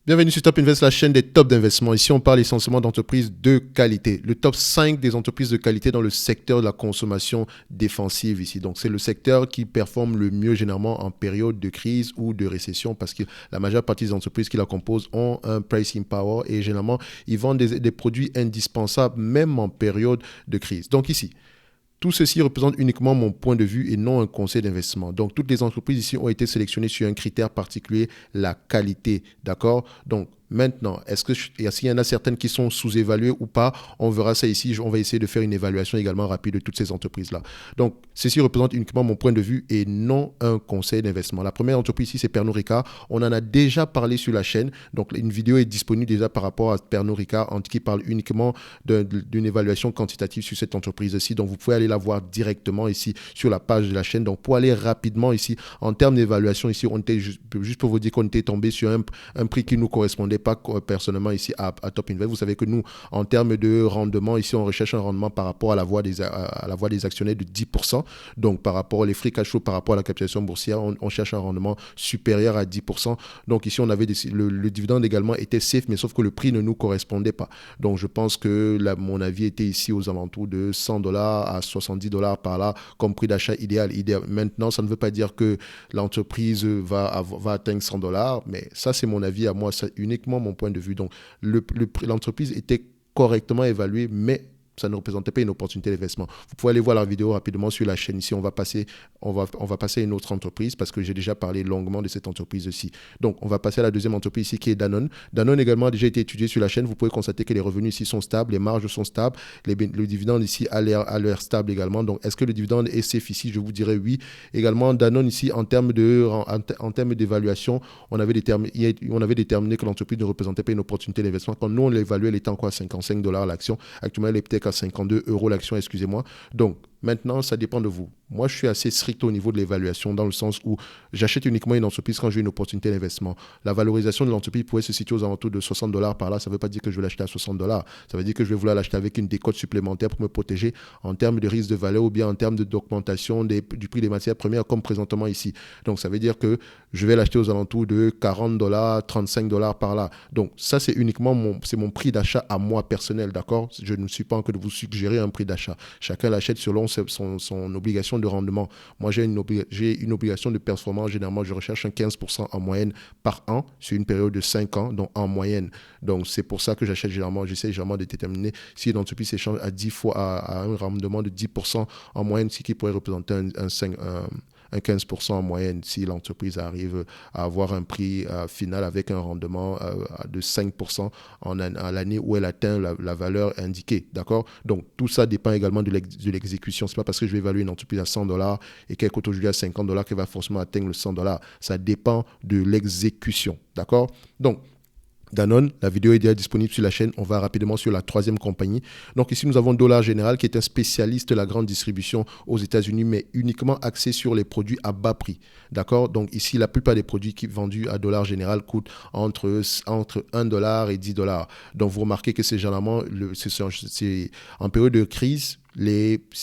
Bienvenue sur Top Invest, la chaîne des tops d'investissement. Ici, on parle essentiellement d'entreprises de qualité. Le top 5 des entreprises de qualité dans le secteur de la consommation défensive ici. Donc, c'est le secteur qui performe le mieux généralement en période de crise ou de récession parce que la majeure partie des entreprises qui la composent ont un pricing power et généralement, ils vendent des produits indispensables même en période de crise. Donc ici, tout ceci représente uniquement mon point de vue et non un conseil d'investissement. Donc, toutes les entreprises ici ont été sélectionnées sur un critère particulier, la qualité. D'accord? Donc, maintenant, s'il y en a certaines qui sont sous-évaluées ou pas? On verra ça ici. On va essayer de faire une évaluation également rapide de toutes ces entreprises-là. Donc, ceci représente uniquement mon point de vue et non un conseil d'investissement. La première entreprise ici, c'est Pernod Ricard. On en a déjà parlé sur la chaîne. Donc, une vidéo est disponible déjà par rapport à Pernod Ricard qui parle uniquement d'une évaluation quantitative sur cette entreprise-ci. Donc, vous pouvez aller la voir directement ici sur la page de la chaîne. Donc, pour aller rapidement ici, en termes d'évaluation ici, on était juste pour vous dire qu'on était tombé sur un prix qui nous correspondait pas personnellement ici à Top Invest. Vous savez que nous, en termes de rendement, ici, on recherche un rendement par rapport à la voie des actionnaires de 10%. Donc, par rapport aux free cash flow, par rapport à la capitalisation boursière, on cherche un rendement supérieur à 10%. Donc, ici, on avait le dividende également était safe, mais sauf que le prix ne nous correspondait pas. Donc, je pense que mon avis était ici aux alentours de $100 à $70 par là comme prix d'achat idéal. Maintenant, ça ne veut pas dire que l'entreprise va atteindre $100, mais ça, c'est mon avis à moi, c'est uniquement mon point de vue. Donc, l'entreprise était correctement évaluée, mais ça ne représentait pas une opportunité d'investissement. Vous pouvez aller voir la vidéo rapidement sur la chaîne ici. On va passer à une autre entreprise parce que j'ai déjà parlé longuement de cette entreprise aussi. Donc, on va passer à la deuxième entreprise ici qui est Danone. Danone également a déjà été étudié sur la chaîne. Vous pouvez constater que les revenus ici sont stables, les marges sont stables, le dividende ici a l'air stable également. Donc, est-ce que le dividende est safe ici? Je vous dirais oui. Également, Danone ici, en termes d'évaluation, on avait déterminé que l'entreprise ne représentait pas une opportunité d'investissement. Quand nous, on l'évaluait, elle était encore à $55 l'action. Actuellement, elle est peut-être à 52 € l'action, excusez-moi. Donc, maintenant, ça dépend de vous. Moi, je suis assez strict au niveau de l'évaluation dans le sens où j'achète uniquement une entreprise quand j'ai une opportunité d'investissement. La valorisation de l'entreprise pourrait se situer aux alentours de $60 par là. Ça ne veut pas dire que je vais l'acheter à $60. Ça veut dire que je vais vouloir l'acheter avec une décote supplémentaire pour me protéger en termes de risque de valeur ou bien en termes d'augmentation du prix des matières premières comme présentement ici. Donc, ça veut dire que je vais l'acheter aux alentours de $40, $35 par là. Donc, ça, c'est uniquement mon prix d'achat à moi personnel, d'accord? Je ne suis pas en train de vous suggérer un prix d'achat. Chacun l'achète selon son obligation de rendement. Moi, j'ai une obligation de performance. Généralement, je recherche un 15% en moyenne par an sur une période de 5 ans, donc en moyenne. Donc, c'est pour ça que j'essaie généralement de déterminer si une entreprise s'échange à 10 fois à un rendement de 10% en moyenne, ce qui pourrait représenter un 15% en moyenne si l'entreprise arrive à avoir un prix final avec un rendement de 5% à l'année où elle atteint la valeur indiquée. D'accord? Donc, tout ça dépend également de l'exécution. Ce n'est pas parce que je vais évaluer une entreprise à $100 et qu'elle coûte aujourd'hui à $50 qu'elle va forcément atteindre le $100. Ça dépend de l'exécution. D'accord? Donc, Danone, la vidéo est déjà disponible sur la chaîne. On va rapidement sur la troisième compagnie. Donc ici, nous avons Dollar General qui est un spécialiste de la grande distribution aux États-Unis, mais uniquement axé sur les produits à bas prix. D'accord? Donc ici, la plupart des produits qui sont vendus à Dollar General coûtent entre $1 et $10. Donc vous remarquez que c'est généralement, c'est en période de crise,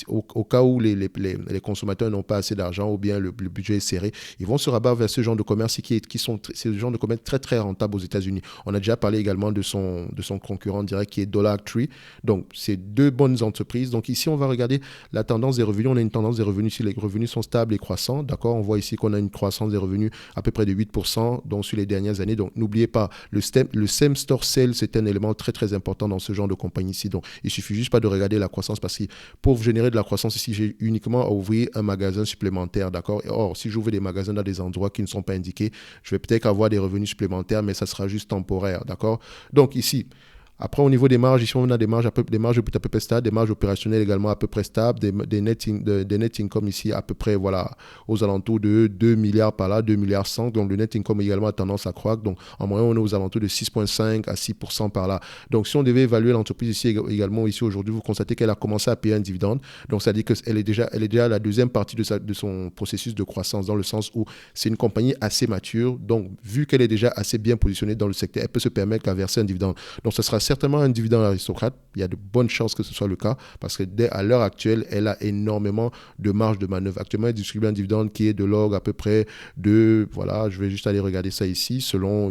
au cas où les consommateurs n'ont pas assez d'argent ou bien le budget est serré, ils vont se rabattre vers ce genre de commerce qui sont ce genre de commerce très très rentable aux États-Unis. On a déjà parlé également de son concurrent direct qui est Dollar Tree. Donc, c'est deux bonnes entreprises. Donc, ici, on va regarder la tendance des revenus. On a une tendance des revenus si les revenus sont stables et croissants. D'accord? On voit ici qu'on a une croissance des revenus à peu près de 8% donc, sur les dernières années. Donc, n'oubliez pas, le same store sale, c'est un élément très très important dans ce genre de compagnie ici. Donc, il suffit juste pas de regarder la croissance parce que pour générer de la croissance ici, j'ai uniquement à ouvrir un magasin supplémentaire, d'accord? Or, si j'ouvre des magasins dans des endroits qui ne sont pas indiqués, je vais peut-être avoir des revenus supplémentaires, mais ça sera juste temporaire, d'accord? Donc ici, après, au niveau des marges, ici, on a des marges à peu près stables, des marges opérationnelles également à peu près stables, des net income ici à peu près, voilà, aux alentours de 2 milliards par là, 2 milliards 100. Donc, le net income également a tendance à croître. Donc, en moyenne, on est aux alentours de 6,5 à 6% par là. Donc, si on devait évaluer l'entreprise ici également, ici aujourd'hui, vous constatez qu'elle a commencé à payer un dividende. Donc, ça dit qu'elle est déjà à la deuxième partie de son processus de croissance, dans le sens où c'est une compagnie assez mature. Donc, vu qu'elle est déjà assez bien positionnée dans le secteur, elle peut se permettre de verser un dividende. Donc, ça sera certainement un dividende aristocrate. Il y a de bonnes chances que ce soit le cas parce que à l'heure actuelle, elle a énormément de marge de manœuvre. Actuellement, elle distribue un dividende qui est de l'ordre à peu près de, voilà, je vais juste aller regarder ça ici, selon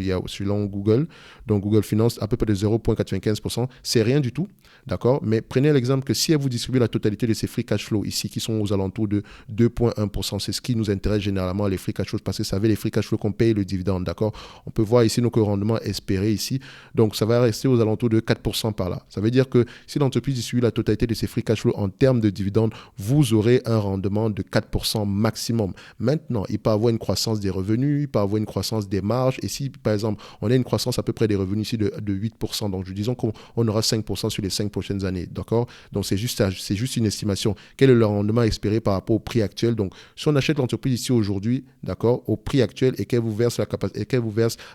Google. Donc, Google Finance, à peu près de 0,95%. C'est rien du tout, d'accord? Mais prenez l'exemple que si elle vous distribue la totalité de ses free cash flow ici, qui sont aux alentours de 2,1%, c'est ce qui nous intéresse généralement, les free cash flow, parce que ça veut les free cash flow qu'on paye le dividende, d'accord? On peut voir ici nos rendements espérés ici. Donc, ça va rester aux alentours de 4% par là. Ça veut dire que si l'entreprise distribue la totalité de ses free cash flow en termes de dividendes, vous aurez un rendement de 4% maximum. Maintenant, il peut avoir une croissance des revenus, il peut avoir une croissance des marges. Et si, par exemple, on a une croissance à peu près des revenus ici de 8%, donc disons qu'on aura 5% sur les 5 prochaines années, d'accord? Donc, c'est juste une estimation. Quel est le rendement espéré par rapport au prix actuel? Donc, si on achète l'entreprise ici aujourd'hui, d'accord, au prix actuel et qu'elle vous verse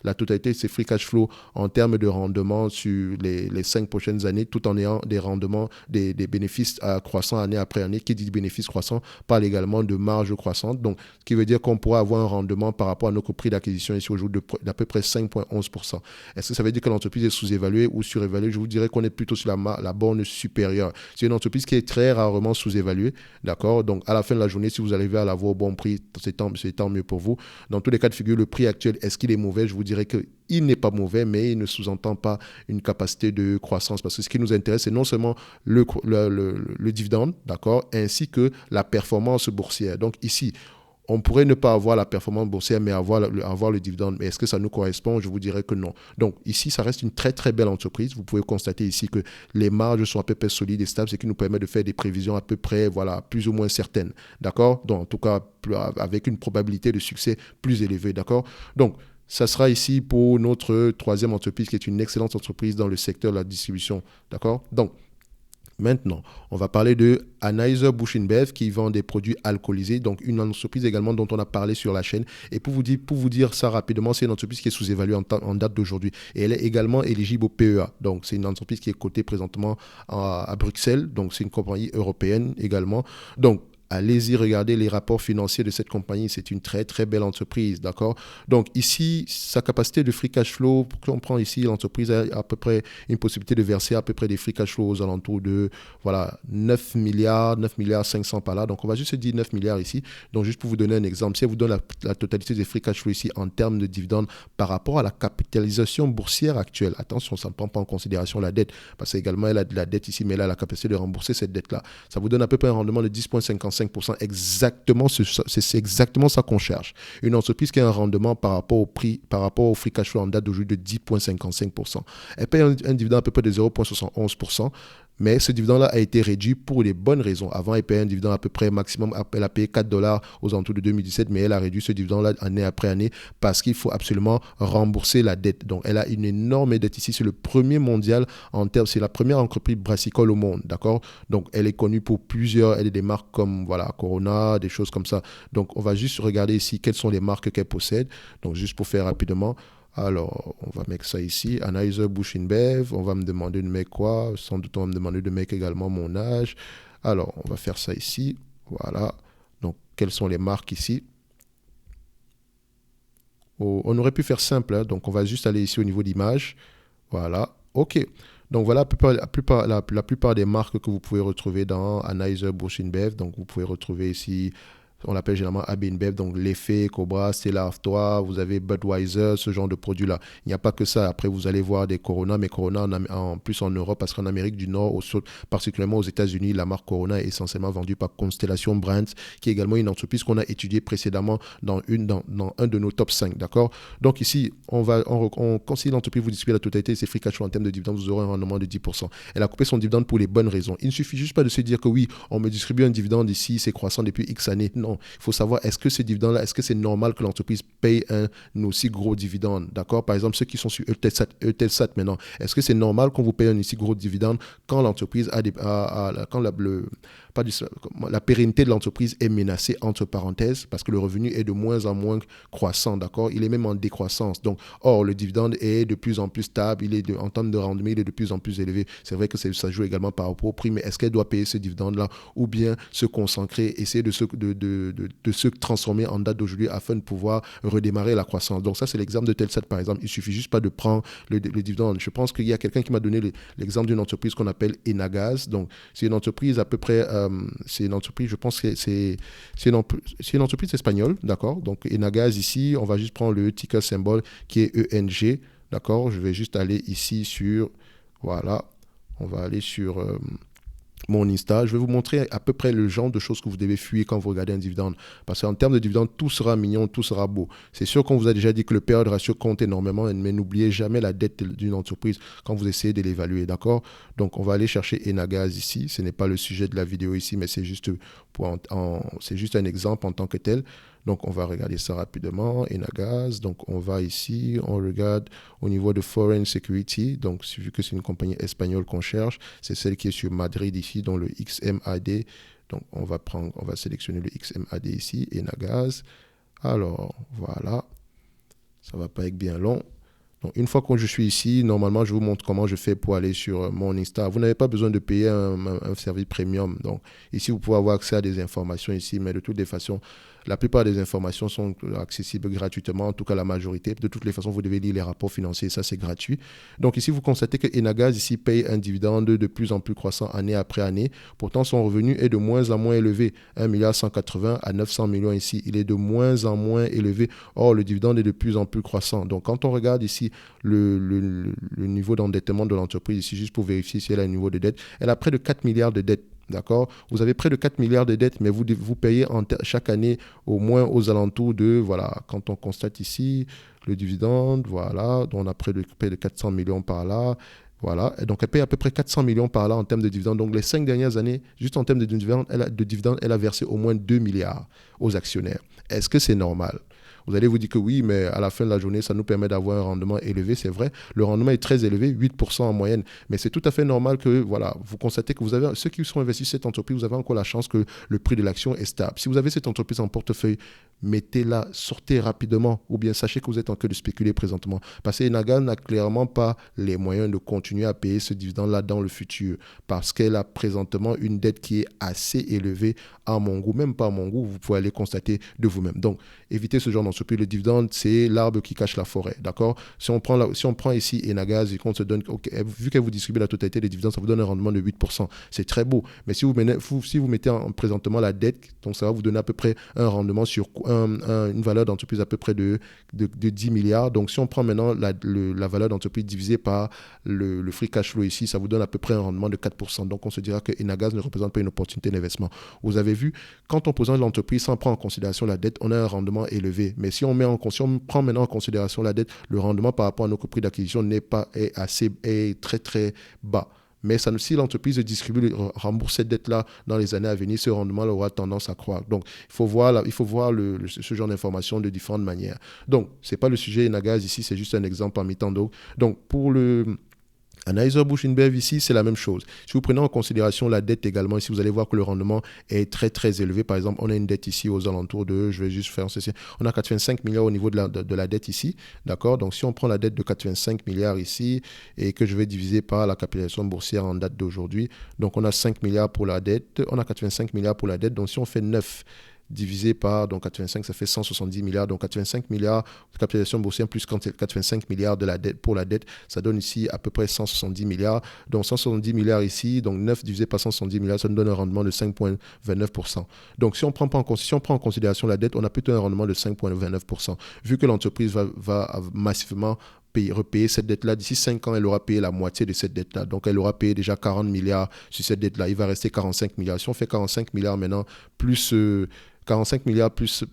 la totalité de ses free cash flow en termes de rendement sur les 5 prochaines années, tout en ayant des rendements, des bénéfices croissants année après année. Qui dit bénéfices croissants parle également de marge croissante. Donc, ce qui veut dire qu'on pourra avoir un rendement par rapport à notre prix d'acquisition ici aujourd'hui d'à peu près 5,11%. Est-ce que ça veut dire que l'entreprise est sous-évaluée ou surévaluée? Je vous dirais qu'on est plutôt sur la borne supérieure. C'est une entreprise qui est très rarement sous-évaluée, d'accord? Donc, à la fin de la journée, si vous arrivez à l'avoir au bon prix, c'est tant mieux pour vous. Dans tous les cas de figure, le prix actuel, est-ce qu'il est mauvais? Je vous dirais qu'il n'est pas mauvais, mais il ne sous-entend pas une capacité de croissance. Parce que ce qui nous intéresse, c'est non seulement le dividende, d'accord, ainsi que la performance boursière. Donc ici, on pourrait ne pas avoir la performance boursière, mais avoir le dividende. Mais est-ce que ça nous correspond? Je vous dirais que non. Donc ici, ça reste une très très belle entreprise. Vous pouvez constater ici que les marges sont à peu près solides et stables, ce qui nous permet de faire des prévisions à peu près, voilà, plus ou moins certaines. D'accord? Donc en tout cas, avec une probabilité de succès plus élevée. D'accord? Donc, ça sera ici pour notre troisième entreprise qui est une excellente entreprise dans le secteur de la distribution. D'accord? Donc, maintenant, on va parler de Anheuser-Busch InBev qui vend des produits alcoolisés, donc une entreprise également dont on a parlé sur la chaîne. Et pour vous dire ça rapidement, c'est une entreprise qui est sous-évaluée en date d'aujourd'hui. Et elle est également éligible au PEA. Donc c'est une entreprise qui est cotée présentement à Bruxelles. Donc c'est une compagnie européenne également. Donc allez-y regarder les rapports financiers de cette compagnie. C'est une très, très belle entreprise, d'accord? Donc ici, sa capacité de free cash flow, on prend ici, l'entreprise a à peu près une possibilité de verser à peu près des free cash flow aux alentours de, voilà, 9 milliards 500 par là. Donc on va juste se dire 9 milliards ici. Donc juste pour vous donner un exemple, si elle vous donne la totalité des free cash flow ici en termes de dividendes par rapport à la capitalisation boursière actuelle, attention, ça ne prend pas en considération la dette, parce qu'également elle a de la dette ici, mais elle a la capacité de rembourser cette dette-là. Ça vous donne à peu près un rendement de 10,55%. Exactement, c'est exactement ça qu'on cherche. Une entreprise qui a un rendement par rapport au prix, par rapport au free cash flow en date d'aujourd'hui de 10,55%. Elle paye un dividende à peu près de 0,71%. Mais ce dividende-là a été réduit pour les bonnes raisons. Avant, elle payait un dividende à peu près maximum. Elle a payé $4 aux alentours de 2017, mais elle a réduit ce dividende-là année après année parce qu'il faut absolument rembourser la dette. Donc, elle a une énorme dette ici. C'est le premier mondial en termes, c'est la première entreprise brassicole au monde, d'accord? Donc, elle est connue pour elle a des marques comme, voilà, Corona, des choses comme ça. Donc, on va juste regarder ici quelles sont les marques qu'elle possède. Donc, juste pour faire rapidement. Alors, on va mettre ça ici. Anheuser-Busch InBev. On va me demander de mettre quoi? Sans doute, on va me demander de mettre également mon âge. Alors, on va faire ça ici. Voilà. Donc, quelles sont les marques ici? On aurait pu faire simple. Hein. Donc, on va juste aller ici au niveau d'image. Voilà. OK. Donc, voilà la plupart des marques que vous pouvez retrouver dans Anheuser-Busch InBev. Donc, vous pouvez retrouver ici... On l'appelle généralement AB InBev, donc l'effet, Cobra, Stella Artois, vous avez Budweiser, ce genre de produits-là. Il n'y a pas que ça. Après, vous allez voir des Corona, mais Corona en plus en Europe, parce qu'en Amérique du Nord, particulièrement aux États-Unis, la marque Corona est essentiellement vendue par Constellation Brands, qui est également une entreprise qu'on a étudiée précédemment dans un de nos top 5. D'accord? Donc ici, si l'entreprise vous distribue la totalité de ses free cash flow en termes de dividendes, vous aurez un rendement de 10%. Elle a coupé son dividende pour les bonnes raisons. Il ne suffit juste pas de se dire que oui, on me distribue un dividende ici, c'est croissant depuis X années. Non. Il faut savoir, est-ce que ces dividendes-là, est-ce que c'est normal que l'entreprise paye un aussi gros dividende? D'accord? Par exemple, ceux qui sont sur Eutelsat maintenant, est-ce que c'est normal qu'on vous paye un aussi gros dividende quand l'entreprise quand la pérennité de l'entreprise est menacée, entre parenthèses, parce que le revenu est de moins en moins croissant, d'accord? Il est même en décroissance. Donc, or, le dividende est de plus en plus stable, en termes de rendement, il est de plus en plus élevé. C'est vrai que ça joue également par rapport au prix, mais est-ce qu'elle doit payer ce dividende-là ou bien se concentrer, essayer de de se transformer en date d'aujourd'hui afin de pouvoir redémarrer la croissance. Donc ça, c'est l'exemple de Telsat, par exemple. Il suffit juste pas de prendre le dividende. Je pense qu'il y a quelqu'un qui m'a donné l'exemple d'une entreprise qu'on appelle Enagaz. Donc, c'est une entreprise à peu près, c'est une entreprise, je pense que c'est une entreprise espagnole, d'accord? Donc, Enagaz ici, on va juste prendre le ticker symbole qui est ENG, d'accord? Je vais juste aller ici sur, voilà, on va aller sur mon Insta. Je vais vous montrer à peu près le genre de choses que vous devez fuir quand vous regardez un dividende. Parce qu'en termes de dividende, tout sera mignon, tout sera beau. C'est sûr qu'on vous a déjà dit que le période ratio compte énormément, mais n'oubliez jamais la dette d'une entreprise quand vous essayez de l'évaluer, d'accord? Donc, on va aller chercher Enagaz ici. Ce n'est pas le sujet de la vidéo ici, mais c'est juste, c'est juste un exemple en tant que tel. Donc, on va regarder ça rapidement. Enagaz, donc on va ici, on regarde au niveau de Foreign Security. Donc, vu que c'est une compagnie espagnole qu'on cherche, c'est celle qui est sur Madrid ici, dans le XMAD. Donc, on va sélectionner le XMAD ici, Enagaz. Alors, voilà. Ça ne va pas être bien long. Donc, une fois que je suis ici, normalement, je vous montre comment je fais pour aller sur mon Insta. Vous n'avez pas besoin de payer un service premium. Donc, ici, vous pouvez avoir accès à des informations ici, mais de toutes les façons, la plupart des informations sont accessibles gratuitement, en tout cas la majorité. De toutes les façons, vous devez lire les rapports financiers, ça c'est gratuit. Donc ici, vous constatez que Enagaz ici paye un dividende de plus en plus croissant année après année. Pourtant, son revenu est de moins en moins élevé. 1,180 milliard à 900 millions ici, il est de moins en moins élevé. Or, le dividende est de plus en plus croissant. Donc quand on regarde ici le niveau d'endettement de l'entreprise, ici juste pour vérifier si elle a un niveau de dette, elle a près de 4 milliards de dettes. D'accord? Vous avez près de 4 milliards de dettes, mais vous payez chaque année au moins aux alentours de, voilà, quand on constate ici le dividende, voilà, on a près de 400 millions par là. Voilà, et donc elle paye à peu près 400 millions par là en termes de dividendes. Donc les 5 dernières années, juste en termes de dividendes, elle a versé au moins 2 milliards aux actionnaires. Est-ce que c'est normal? Vous allez vous dire que oui, mais à la fin de la journée, ça nous permet d'avoir un rendement élevé, c'est vrai. Le rendement est très élevé, 8% en moyenne. Mais c'est tout à fait normal que, voilà, vous constatez que vous avez, ceux qui sont investis dans cette entreprise, vous avez encore la chance que le prix de l'action est stable. Si vous avez cette entreprise en portefeuille, mettez-la, sortez rapidement, ou bien sachez que vous êtes en train de spéculer présentement. Parce que Enagaz n'a clairement pas les moyens de continuer à payer ce dividende-là dans le futur, parce qu'elle a présentement une dette qui est assez élevée à mon goût, même pas à mon goût, vous pouvez aller constater de vous-même. Donc, évitez ce genre d'entreprise. Le dividende, c'est l'arbre qui cache la forêt, d'accord? Si on prend ici Enagaz et qu'on se donne, vu qu'elle vous distribue la totalité des dividendes, ça vous donne un rendement de 8%. C'est très beau. Mais si vous mettez présentement la dette, donc ça va vous donner à peu près un rendement sur une valeur d'entreprise à peu près de 10 milliards. Donc, si on prend maintenant la valeur d'entreprise divisée par le free cash flow ici, ça vous donne à peu près un rendement de 4%. Donc, on se dira que Enagaz ne représente pas une opportunité d'investissement. Vous avez vu, quand on présente l'entreprise sans prendre en considération la dette, on a un rendement élevé. Mais si on prend maintenant en considération la dette, le rendement par rapport à nos prix d'acquisition est très très bas. Mais si l'entreprise rembourse cette dette-là dans les années à venir, ce rendement aura tendance à croître. Donc, il faut voir ce genre d'informations de différentes manières. Donc, ce n'est pas le sujet Enagaz ici, c'est juste un exemple parmi tant d'autres. Donc, pour le Anheuser-Busch InBev ici, c'est la même chose. Si vous prenez en considération la dette également, ici, vous allez voir que le rendement est très, très élevé. Par exemple, on a une dette ici aux alentours de, je vais juste faire ceci, on a 85 milliards au niveau de la dette ici, d'accord? Donc, si on prend la dette de 85 milliards ici et que je vais diviser par la capitalisation boursière en date d'aujourd'hui, donc on a 5 milliards pour la dette, on a 85 milliards pour la dette. Donc, si on fait 9 divisé par donc 85, ça fait 170 milliards. Donc 85 milliards de capitalisation boursière plus 85 milliards de la dette, pour la dette, ça donne ici à peu près 170 milliards. Donc 170 milliards ici, donc 9 divisé par 170 milliards, ça nous donne un rendement de 5,29%. Donc si on prend en considération la dette, on a plutôt un rendement de 5,29%. Vu que l'entreprise va massivement repayer cette dette-là. D'ici 5 ans, elle aura payé la moitié de cette dette-là. Donc, elle aura payé déjà 40 milliards sur cette dette-là. Il va rester 45 milliards. Si on fait 45 milliards maintenant, plus 45 milliards plus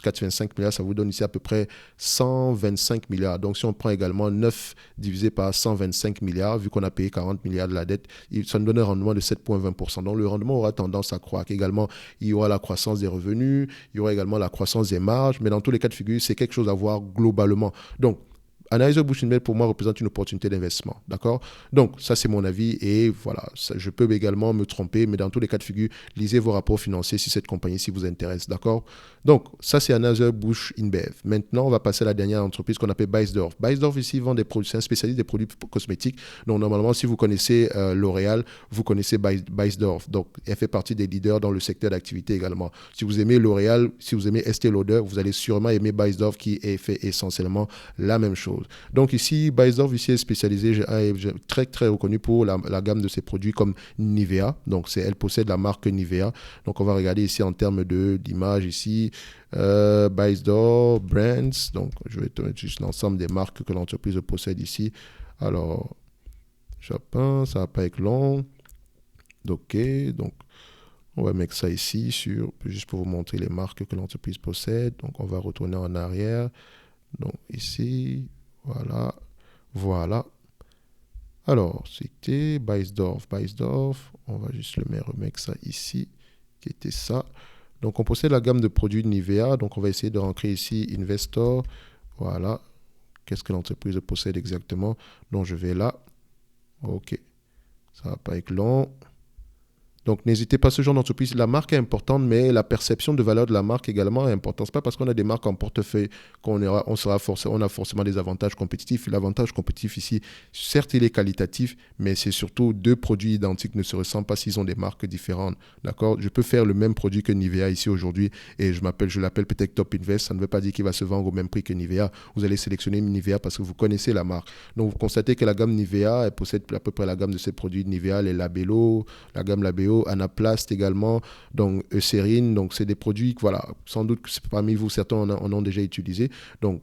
85 milliards, ça vous donne ici à peu près 125 milliards. Donc, si on prend également 9 divisé par 125 milliards, vu qu'on a payé 40 milliards de la dette, ça nous donne un rendement de 7,20%. Donc, le rendement aura tendance à croître. Également, il y aura la croissance des revenus, il y aura également la croissance des marges, mais dans tous les cas de figure, c'est quelque chose à voir globalement. Donc, Anheuser-Busch InBev, pour moi, représente une opportunité d'investissement. D'accord? Donc, ça, c'est mon avis. Et voilà, ça, je peux également me tromper, mais dans tous les cas de figure, lisez vos rapports financiers si cette compagnie-ci vous intéresse. D'accord? Donc, ça, c'est Anheuser-Busch InBev. Maintenant, on va passer à la dernière entreprise qu'on appelle Beiersdorf. Beiersdorf, ici, vend des produits, c'est un spécialiste des produits cosmétiques. Donc, normalement, si vous connaissez L'Oréal, vous connaissez Beiersdorf. Donc, elle fait partie des leaders dans le secteur d'activité également. Si vous aimez L'Oréal, si vous aimez Estée Lauder, vous allez sûrement aimer Beiersdorf qui fait essentiellement la même chose. Donc ici, Beiersdorf ici est spécialisé, très très reconnu pour la gamme de ses produits comme Nivea. Donc elle possède la marque Nivea. Donc on va regarder ici en termes d'image ici. Beiersdorf Brands. Donc je vais te mettre juste l'ensemble des marques que l'entreprise possède ici. Alors, Japon, ça va pas être long. Ok, donc on va mettre ça ici juste pour vous montrer les marques que l'entreprise possède. Donc on va retourner en arrière. Donc ici, voilà, voilà. Alors, c'était Beiersdorf. Beiersdorf, on va juste remettre ça ici, qui était ça. Donc on possède la gamme de produits de Nivea. Donc on va essayer de rentrer ici, Investor. Voilà. Qu'est-ce que l'entreprise possède exactement? Donc je vais là. Ok. Ça va pas être long. Donc, n'hésitez pas, ce genre d'entreprise, la marque est importante, mais la perception de valeur de la marque également est importante. Ce n'est pas parce qu'on a des marques en portefeuille on a forcément des avantages compétitifs. L'avantage compétitif ici, certes, il est qualitatif, mais c'est surtout deux produits identiques ne se ressemblent pas s'ils ont des marques différentes. D'accord? Je peux faire le même produit que Nivea ici aujourd'hui et je l'appelle peut-être Top Invest. Ça ne veut pas dire qu'il va se vendre au même prix que Nivea. Vous allez sélectionner Nivea parce que vous connaissez la marque. Donc, vous constatez que la gamme Nivea, elle possède à peu près la gamme de ces produits de Nivea, les Labello, la gamme Labello, Anaplast également, donc Eucérine, donc c'est des produits, voilà, sans doute que parmi vous, certains en ont déjà utilisé. Donc,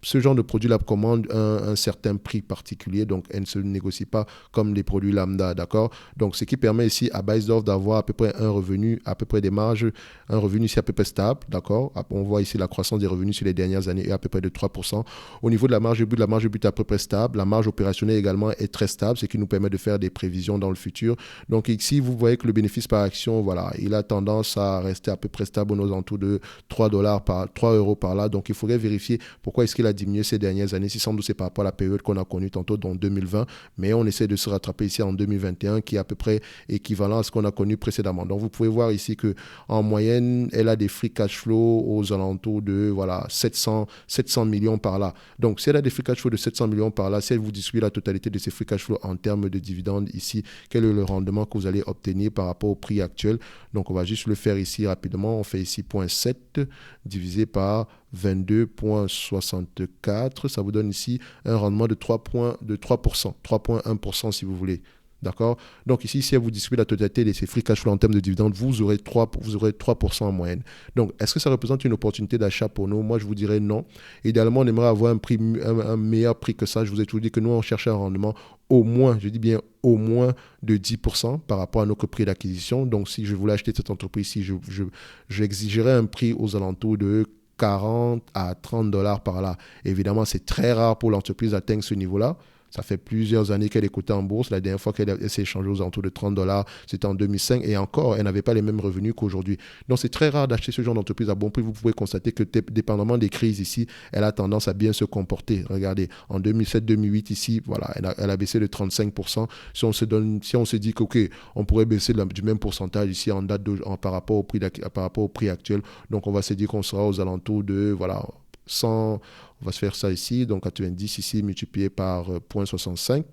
ce genre de produit-là commande un certain prix particulier, donc elle ne se négocie pas comme les produits lambda, d'accord? Donc, ce qui permet ici à Beiersdorf d'avoir à peu près un revenu, à peu près des marges, un revenu ici à peu près stable, d'accord? On voit ici la croissance des revenus sur les dernières années est à peu près de 3%. Au niveau de la marge de but est à peu près stable. La marge opérationnelle également est très stable, ce qui nous permet de faire des prévisions dans le futur. Donc, ici, vous voyez que le bénéfice par action, voilà, il a tendance à rester à peu près stable aux alentours de 3 euros par là. Donc, il faudrait vérifier pourquoi est-ce qu'il a diminué ces dernières années. Si sans doute c'est par rapport à la période qu'on a connue tantôt, dans 2020, mais on essaie de se rattraper ici en 2021, qui est à peu près équivalent à ce qu'on a connu précédemment. Donc, vous pouvez voir ici qu'en moyenne, elle a des free cash flow aux alentours de 700 millions par là. Donc, si elle a des free cash flow de 700 millions par là, si elle vous distribue la totalité de ces free cash flow en termes de dividendes ici, quel est le rendement que vous allez obtenir par rapport au prix actuel? Donc, on va juste le faire ici rapidement. On fait ici 0,7 divisé par 22,64. Ça vous donne ici un rendement de 3,1% si vous voulez. D'accord? Donc ici, si elle vous distribue la totalité de ces free cash flow en termes de dividendes, vous aurez 3% en moyenne. Donc, est-ce que ça représente une opportunité d'achat pour nous? Moi, je vous dirais non. Idéalement, on aimerait avoir un meilleur prix que ça. Je vous ai toujours dit que nous, on cherche un rendement au moins, je dis bien au moins de 10% par rapport à notre prix d'acquisition. Donc, si je voulais acheter cette entreprise-ci, j'exigerais un prix aux alentours de 40 à 30 dollars par là. Évidemment, c'est très rare pour l'entreprise d'atteindre ce niveau-là. Ça fait plusieurs années qu'elle est cotée en bourse. La dernière fois qu'elle s'est échangée aux alentours de 30 dollars, c'était en 2005. Et encore, elle n'avait pas les mêmes revenus qu'aujourd'hui. Donc, c'est très rare d'acheter ce genre d'entreprise à bon prix. Vous pouvez constater que, dépendamment des crises ici, elle a tendance à bien se comporter. Regardez, en 2007-2008, ici, voilà, elle a baissé de 35%. Si on se dit qu'OK, on pourrait baisser du même pourcentage ici par rapport au prix actuel. Donc, on va se dire qu'on sera aux alentours de, voilà, 100, on va se faire ça ici, donc 90 ici multiplié par 0,65.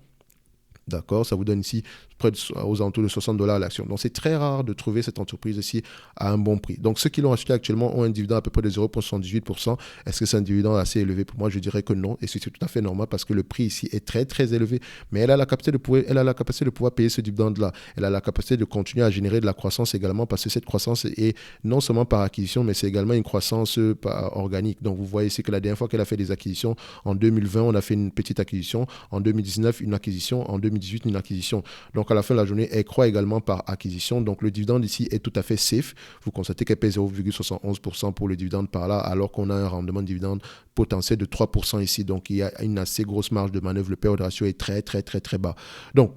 D'accord, ça vous donne ici près aux alentours de 60 dollars l'action. Donc, c'est très rare de trouver cette entreprise ici à un bon prix. Donc, ceux qui l'ont acheté actuellement ont un dividende à peu près de 0,78%. Est-ce que c'est un dividende assez élevé? Pour moi, je dirais que non. Et c'est tout à fait normal parce que le prix ici est très, très élevé. Mais elle a la capacité de pouvoir payer ce dividende-là. Elle a la capacité de continuer à générer de la croissance également parce que cette croissance est non seulement par acquisition, mais c'est également une croissance organique. Donc, vous voyez ici que la dernière fois qu'elle a fait des acquisitions, en 2020, on a fait une petite acquisition. En 2019, une acquisition. En 2018, une acquisition. Donc, à la fin de la journée, elle croît également par acquisition. Donc, le dividende ici est tout à fait safe. Vous constatez qu'elle paie 0,71% pour le dividende par là, alors qu'on a un rendement de dividende potentiel de 3% ici. Donc, il y a une assez grosse marge de manœuvre. Le payout ratio est très, très, très, très bas. Donc,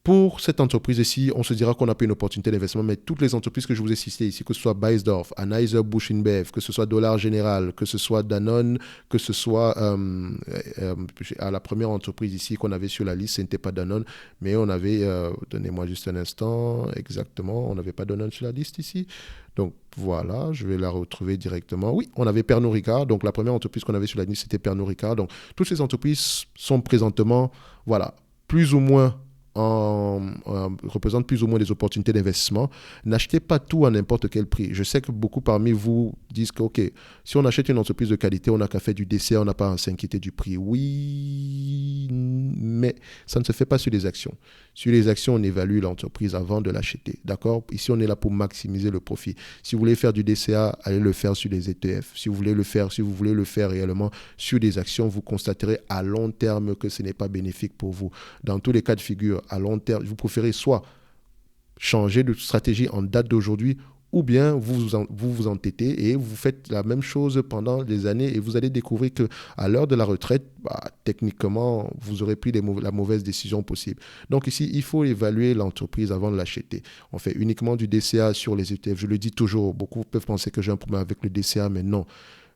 Pour cette entreprise ici, on se dira qu'on n'a pas une opportunité d'investissement, mais toutes les entreprises que je vous ai citées ici, que ce soit Beiersdorf, Anheuser-Busch InBev, que ce soit Dollar General, que ce soit Danone, que ce soit à la première entreprise ici qu'on avait sur la liste, ce n'était pas Danone, mais on avait, donnez-moi juste un instant, exactement, on n'avait pas Danone sur la liste ici. Donc voilà, je vais la retrouver directement. Oui, on avait Pernod Ricard, donc la première entreprise qu'on avait sur la liste, c'était Pernod Ricard. Donc toutes ces entreprises sont présentement, voilà, plus ou moins représente plus ou moins des opportunités d'investissement. N'achetez pas tout à n'importe quel prix. Je sais que beaucoup parmi vous disent que, OK, si on achète une entreprise de qualité, on n'a qu'à faire du décès, on n'a pas à s'inquiéter du prix. Oui, mais ça ne se fait pas sur les actions. Sur les actions, on évalue l'entreprise avant de l'acheter. D'accord? Ici, on est là pour maximiser le profit. Si vous voulez faire du DCA, allez le faire sur les ETF. Si vous voulez le faire réellement sur des actions, vous constaterez à long terme que ce n'est pas bénéfique pour vous. Dans tous les cas de figure, à long terme, vous préférez soit changer de stratégie en date d'aujourd'hui ou bien vous entêtez et vous faites la même chose pendant des années et vous allez découvrir qu'à l'heure de la retraite, techniquement, vous aurez pris la mauvaise décision possible. Donc ici, il faut évaluer l'entreprise avant de l'acheter. On fait uniquement du DCA sur les ETF. Je le dis toujours, beaucoup peuvent penser que j'ai un problème avec le DCA, mais non.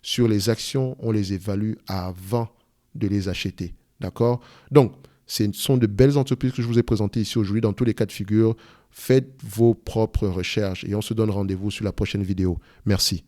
Sur les actions, on les évalue avant de les acheter. D'accord? Donc, ce sont de belles entreprises que je vous ai présentées ici aujourd'hui. Dans tous les cas de figure, faites vos propres recherches et on se donne rendez-vous sur la prochaine vidéo. Merci.